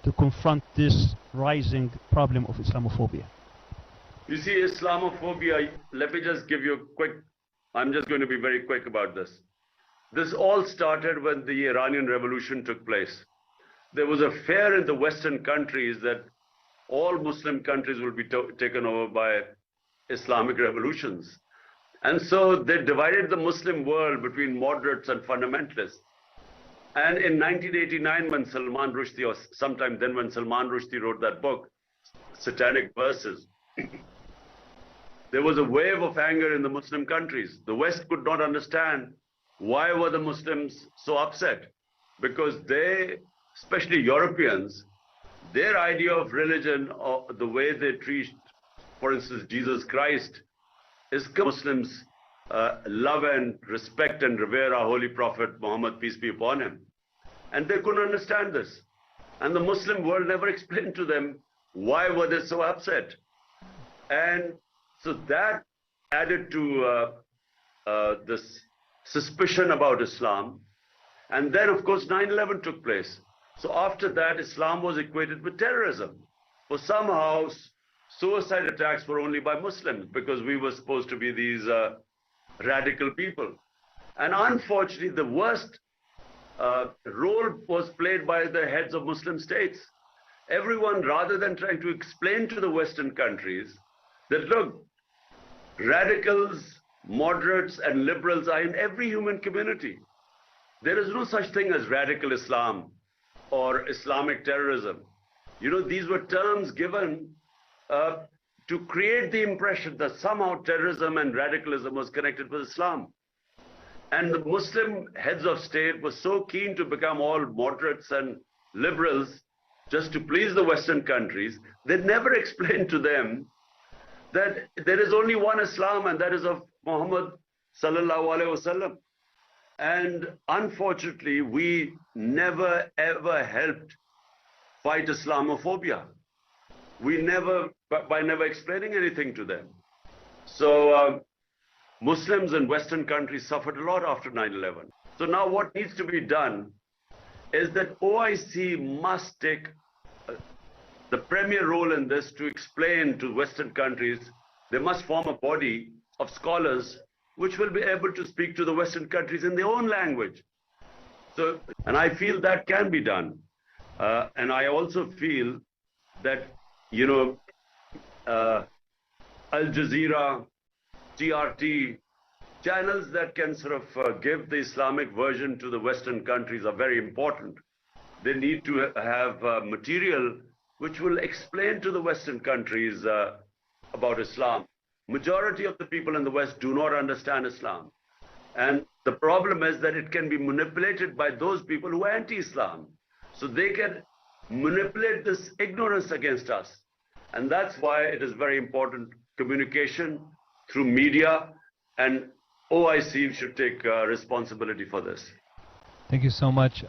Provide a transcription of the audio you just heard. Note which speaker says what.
Speaker 1: to confront this rising problem of Islamophobia?
Speaker 2: You see, Islamophobia, let me just give you a quick, I'm just going to be very quick about this. This all started when the Iranian Revolution took place. There was a fear in the Western countries that all Muslim countries will be taken over by Islamic revolutions. And so they divided the Muslim world between moderates and fundamentalists. And in 1989, when Salman Rushdie, or sometime then when Salman Rushdie wrote that book, Satanic Verses, there was a wave of anger in the Muslim countries. The West could not understand why were the Muslims so upset, because they, especially Europeans, their idea of religion, or the way they treat, for instance, Jesus Christ, is Muslims love and respect and revere our holy prophet Muhammad, peace be upon him. And they couldn't understand this. And the Muslim world never explained to them why were they so upset. And so that added to this suspicion about Islam. And then, of course, 9/11 took place. So after that, Islam was equated with terrorism. For somehow, suicide attacks were only by Muslims, because we were supposed to be these radical people. And unfortunately, the worst role was played by the heads of Muslim states. Everyone, rather than trying to explain to the Western countries that, look, radicals, moderates, and liberals are in every human community. There is no such thing as radical Islam or Islamic terrorism. You know, these were terms given to create the impression that somehow terrorism and radicalism was connected with Islam. And the Muslim heads of state were so keen to become all moderates and liberals just to please the Western countries, they never explained to them that there is only one Islam, and that is of Muhammad sallallahu alaihi wasallam. And unfortunately, we never ever helped fight Islamophobia. We never, by never explaining anything to them. So Muslims in Western countries suffered a lot after 9/11. So now what needs to be done is that OIC must take the premier role in this to explain to Western countries. They must form a body of scholars which will be able to speak to the Western countries in their own language. So, and I feel that can be done. And I also feel that, you know, Al Jazeera, TRT, channels that can sort of give the Islamic version to the Western countries are very important. They need to have material which will explain to the Western countries about Islam. Majority of the people in the West do not understand Islam. And the problem is that it can be manipulated by those people who are anti-Islam. So they can manipulate this ignorance against us. And that's why it is very important communication through media, and OIC should take responsibility for this.
Speaker 1: Thank you so much.